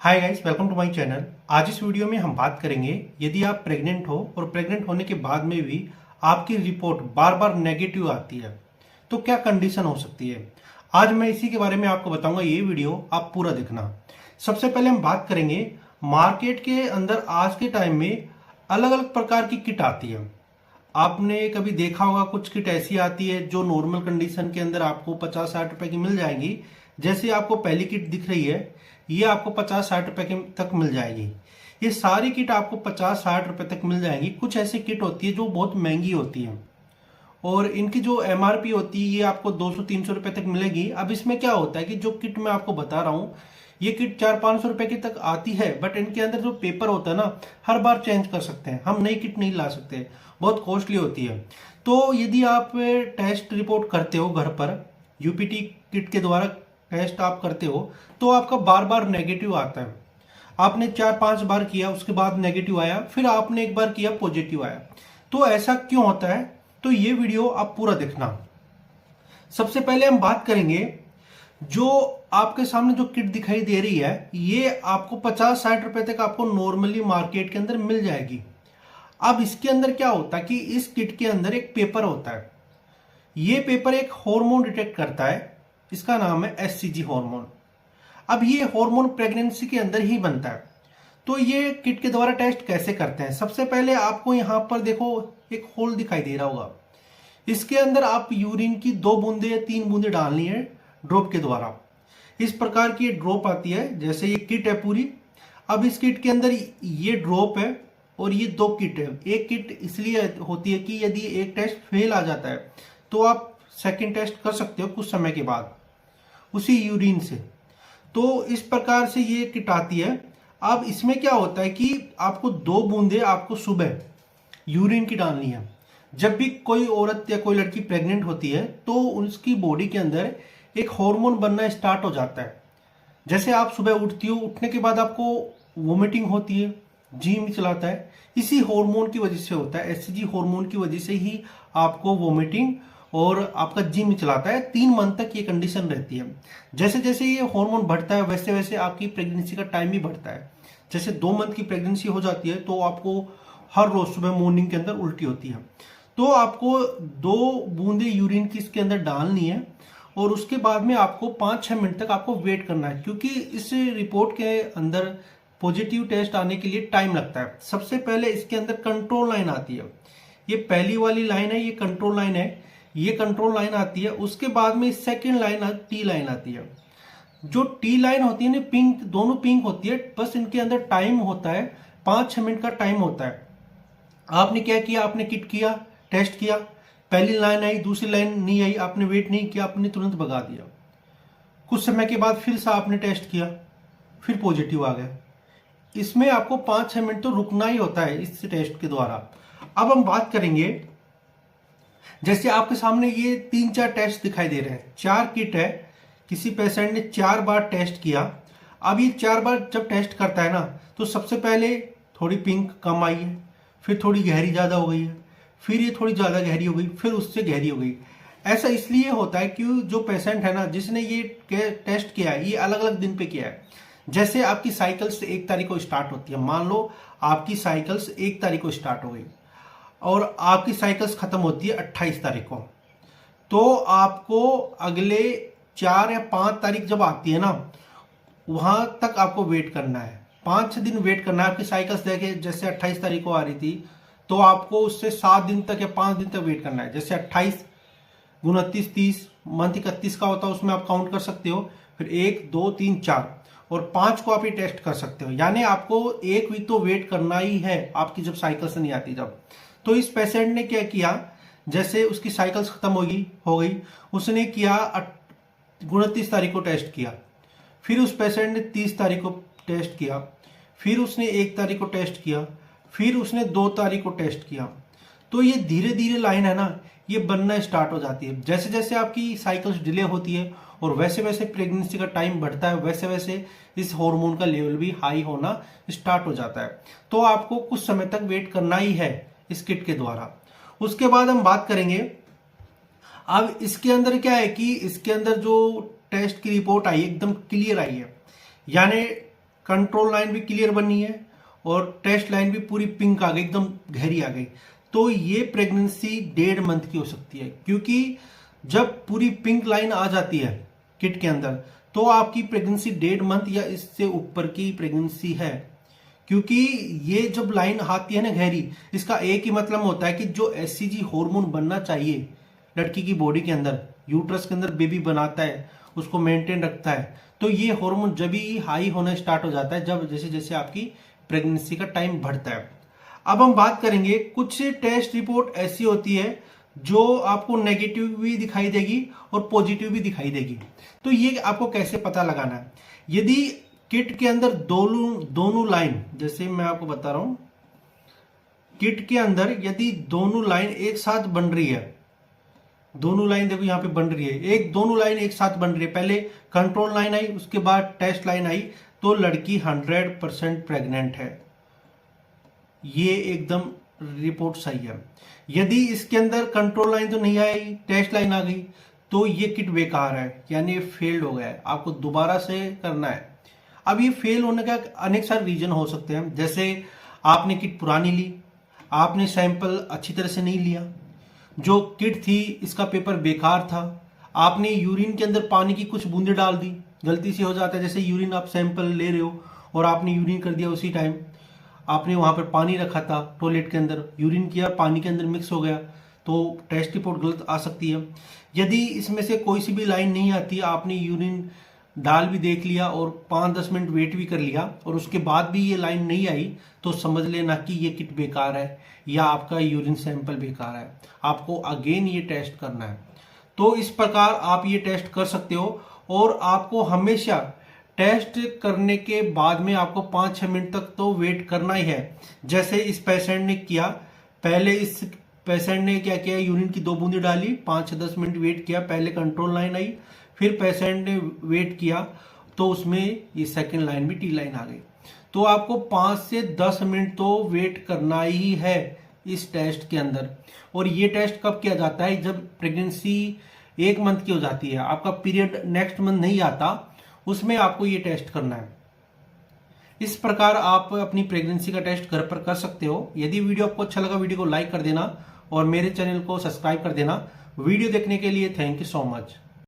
Hi guys, welcome to my channel. आज इस video में हम बात करेंगे यदि आप प्रेग्नेंट हो और प्रेग्नेंट होने के बाद में भी आपकी रिपोर्ट बार बार नेगेटिव आती है तो क्या कंडीशन हो सकती है। आज मैं इसी के बारे में आपको बताऊंगा, ये वीडियो आप पूरा देखना। सबसे पहले हम बात करेंगे मार्केट के अंदर आज के टाइम में अलग अलग प्रकार की किट आती है। आपने कभी देखा होगा कुछ किट ऐसी आती है जो नॉर्मल कंडीशन के अंदर आपको 50-60 रुपए की मिल जाएगी। जैसे आपको पहली किट दिख रही है, ये आपको 50-60 रुपए के तक मिल जाएगी। ये सारी किट आपको 50-60 रुपए तक मिल जाएंगी। कुछ ऐसी किट होती है जो बहुत महंगी होती है और इनकी जो एमआरपी होती है ये आपको 200-300 रुपए तक मिलेगी। अब इसमें क्या होता है कि जो किट मैं आपको बता रहा हूँ ये किट 400-500 रुपए की तक आती है, बट इनके अंदर जो पेपर होता है ना, हर बार चेंज कर सकते हैं। हम नई किट नहीं ला सकते, बहुत कॉस्टली होती है। तो यदि आप टेस्ट रिपोर्ट करते हो घर पर, यूपीटी किट के द्वारा टेस्ट आप करते हो तो आपका बार बार नेगेटिव आता है। आपने 4-5 बार किया, उसके बाद नेगेटिव आया, फिर आपने एक बार किया पॉजिटिव आया। तो ऐसा क्यों होता है, तो ये वीडियो आप पूरा देखना। सबसे पहले हम बात करेंगे, जो आपके सामने जो किट दिखाई दे रही है ये आपको 50-60 रुपए तक आपको नॉर्मली मार्केट के अंदर मिल जाएगी। अब इसके अंदर क्या होता है कि इस किट के अंदर एक पेपर होता है। ये पेपर एक हार्मोन डिटेक्ट करता है, इसका नाम है एचसीजी हार्मोन। अब ये हार्मोन प्रेगनेंसी के अंदर ही बनता है। तो ये किट के द्वारा टेस्ट कैसे करते हैं, सबसे पहले आपको यहां पर देखो एक होल दिखाई दे रहा होगा, इसके अंदर आप यूरिन की 2 बूंदे या 3 बूंदे डालनी है ड्रॉप के द्वारा। इस प्रकार की ड्रॉप आती है, जैसे ये किट है पूरी। अब इस किट के अंदर ये ड्रॉप है और ये 2 किट है। एक किट इसलिए होती है कि यदि एक टेस्ट फेल आ जाता है तो आप सेकंड टेस्ट कर सकते हो कुछ समय के बाद उसी यूरिन से। तो इस प्रकार से ये किट आती है। अब इसमें क्या होता है कि आपको 2 बूंदे आपको सुबह यूरिन की डालनी है। जब भी कोई औरत या कोई लड़की प्रेग्नेंट होती है तो उसकी बॉडी के अंदर एक हार्मोन बनना स्टार्ट हो जाता है। जैसे आप सुबह उठती हो, उठने के बाद आपको वोमिटिंग होती है, जी में चलाता है, इसी हार्मोन की वजह से होता है। एचसीजी हार्मोन की वजह से ही आपको वोमिटिंग और आपका जी में चलाता है। 3 मंथ तक ये कंडीशन रहती है। जैसे जैसे ये हार्मोन बढ़ता है वैसे वैसे आपकी प्रेगनेंसी का टाइम भी बढ़ता है। जैसे 2 मंथ की प्रेगनेंसी हो जाती है तो आपको हर रोज सुबह मॉर्निंग के अंदर उल्टी होती है। तो आपको 2 बूंदे यूरिन की इसके अंदर डालनी है और उसके बाद में आपको 5-6 मिनट तक आपको वेट करना है, क्योंकि इस रिपोर्ट के अंदर पॉजिटिव टेस्ट आने के लिए टाइम लगता है। सबसे पहले इसके अंदर कंट्रोल लाइन आती है। ये पहली वाली लाइन है, ये कंट्रोल लाइन है, ये कंट्रोल लाइन आती है। उसके बाद में सेकेंड लाइन टी लाइन आती है। जो टी लाइन होती है ना, पिंक, दोनों पिंक होती है। बस इनके अंदर टाइम होता है, 5-6 मिनट का टाइम होता है। आपने क्या किया, आपने किट किया, टेस्ट किया, पहली लाइन आई, दूसरी लाइन नहीं आई, आपने वेट नहीं किया, आपने तुरंत भगा दिया। कुछ समय के बाद फिर से आपने टेस्ट किया, फिर पॉजिटिव आ गया। इसमें आपको 5-6 मिनट तो रुकना ही होता है इस टेस्ट के द्वारा। अब हम बात करेंगे, जैसे आपके सामने ये 3-4 टेस्ट दिखाई दे रहे हैं, 4 किट है। किसी पेशेंट ने 4 बार टेस्ट किया। अब ये 4 बार जब टेस्ट करता है ना, तो सबसे पहले थोड़ी पिंक कम आई है, फिर थोड़ी गहरी ज्यादा हो गई है, फिर ये थोड़ी ज्यादा गहरी हो गई, फिर उससे गहरी हो गई। ऐसा इसलिए होता है कि जो पेशेंट है ना, जिसने ये टेस्ट किया है, ये अलग अलग दिन पे किया है। जैसे आपकी साइकिल्स 1 तारीख को स्टार्ट होती है, मान लो आपकी साइकिल्स 1 तारीख को स्टार्ट हो गई और आपकी साइकिल्स खत्म होती है 28 तारीख को, तो आपको अगले 4 या 5 तारीख जब आती है ना, वहां तक आपको वेट करना है। 5-6 दिन वेट करना है। आपकी साइकिल्स देखे जैसे 28 तारीख को आ रही थी, तो आपको उससे 7 दिन तक या 5 दिन तक वेट करना है। जैसे 28, 29, 30, मंथ 31 का होता है, उसमें आप काउंट कर सकते हो। फिर 1, 2, 3, 4 और 5 को आप ये टेस्ट कर सकते हो। यानी आपको 1 वीक तो वेट करना ही है आपकी जब साइकिल से नहीं आती जब। तो इस पेशेंट ने क्या किया, जैसे उसकी साइकिल्स खत्म हो गई, उसने किया 29 तारीख को टेस्ट किया, फिर उस पेशेंट ने 30 तारीख को टेस्ट किया, फिर उसने 1 तारीख को टेस्ट किया, फिर उसने 2 तारीख को टेस्ट किया। तो ये धीरे धीरे लाइन है ना, ये बनना स्टार्ट हो जाती है। जैसे जैसे आपकी साइकिल्स डिले होती है और वैसे वैसे प्रेगनेंसी का टाइम बढ़ता है, वैसे वैसे इस हार्मोन का लेवल भी हाई होना स्टार्ट हो जाता है। तो आपको कुछ समय तक वेट करना ही है इस किट के द्वारा। उसके बाद हम बात करेंगे, अब इसके अंदर क्या है कि इसके अंदर जो टेस्ट की रिपोर्ट आई एकदम क्लियर आई है। यानी कंट्रोल लाइन भी क्लियर बनी है और टेस्ट लाइन भी पूरी पिंक आ गई, एकदम गहरी आ गई। तो ये प्रेगनेंसी 1.5 मंथ की हो सकती है, क्योंकि जब पूरी पिंक लाइन आ जाती है किट के अंदर तो आपकी प्रेगनेंसी 1.5 मंथ या इससे ऊपर की प्रेगनेंसी है। क्योंकि ये जब लाइन आती है ना गहरी, इसका एक ही मतलब होता है कि जो एचसीजी हार्मोन बनना चाहिए लड़की की बॉडी के अंदर, यूट्रस के अंदर बेबी बनाता है, उसको मेंटेन रखता है, तो ये हार्मोन जब ही हाई होना स्टार्ट हो जाता है जब जैसे जैसे आपकी प्रेगनेंसी का टाइम बढ़ता है। अब हम बात करेंगे, कुछ टेस्ट रिपोर्ट ऐसी होती है जो आपको नेगेटिव भी दिखाई देगी और पॉजिटिव भी दिखाई देगी। तो ये आपको कैसे पता लगाना है? यदि किट के अंदर दोनों लाइन, जैसे मैं आपको बता रहा हूं, किट के अंदर यदि दोनों लाइन एक साथ बन रही है, दोनों लाइन देखो यहां पे बन रही है, दोनों लाइन एक साथ बन रही है, पहले कंट्रोल लाइन आई, उसके बाद टेस्ट लाइन आई, तो लड़की 100% प्रेग्नेंट है। ये एकदम रिपोर्ट सही है। यदि इसके अंदर कंट्रोल लाइन तो नहीं आई, टेस्ट लाइन आ गई, तो ये किट बेकार है, यानी फेल्ड हो गया है, आपको दोबारा से करना है। अब ये फेल होने का अनेक सारे रीजन हो सकते हैं, जैसे आपने किट पुरानी ली, आपने सैंपल अच्छी तरह से नहीं लिया, जो किट थी इसका पेपर बेकार था, आपने यूरिन के अंदर पानी की कुछ बूंदे डाल दी, गलती से हो जाता है, जैसे यूरिन आप सैंपल ले रहे हो और आपने यूरिन कर दिया, उसी टाइम आपने वहां पर पानी रखा था टॉयलेट के अंदर, यूरिन किया, पानी के अंदर मिक्स हो गया, तो टेस्ट रिपोर्ट गलत आ सकती है। यदि इसमें से कोई सी भी लाइन नहीं आती, आपने यूरिन डाल भी देख लिया और 5-10 मिनट वेट भी कर लिया और उसके बाद भी ये लाइन नहीं आई, तो समझ लेना कि ये किट बेकार है या आपका यूरिन सैंपल बेकार है, आपको अगेन ये टेस्ट करना है। तो इस प्रकार आप ये टेस्ट कर सकते हो और आपको हमेशा टेस्ट करने के बाद में आपको 5-6 मिनट तक तो वेट करना ही है। जैसे इस पेशेंट ने किया, पहले इस पेशेंट ने क्या किया, यूरिन की 2 बूंदी डाली, 5-10 मिनट वेट किया, पहले कंट्रोल लाइन आई, फिर पेशेंट ने वेट किया तो उसमें ये सेकंड लाइन भी टी लाइन आ गई। तो आपको 5 से 10 मिनट तो वेट करना ही है इस टेस्ट के अंदर। और ये टेस्ट कब किया जाता है? जब प्रेगनेंसी 1 मंथ की हो जाती है, आपका पीरियड नेक्स्ट मंथ नहीं आता, उसमें आपको ये टेस्ट करना है। इस प्रकार आप अपनी प्रेगनेंसी का टेस्ट घर पर कर सकते हो। यदि वीडियो आपको अच्छा लगा, वीडियो को लाइक कर देना और मेरे चैनल को सब्सक्राइब कर देना। वीडियो देखने के लिए थैंक यू सो मच।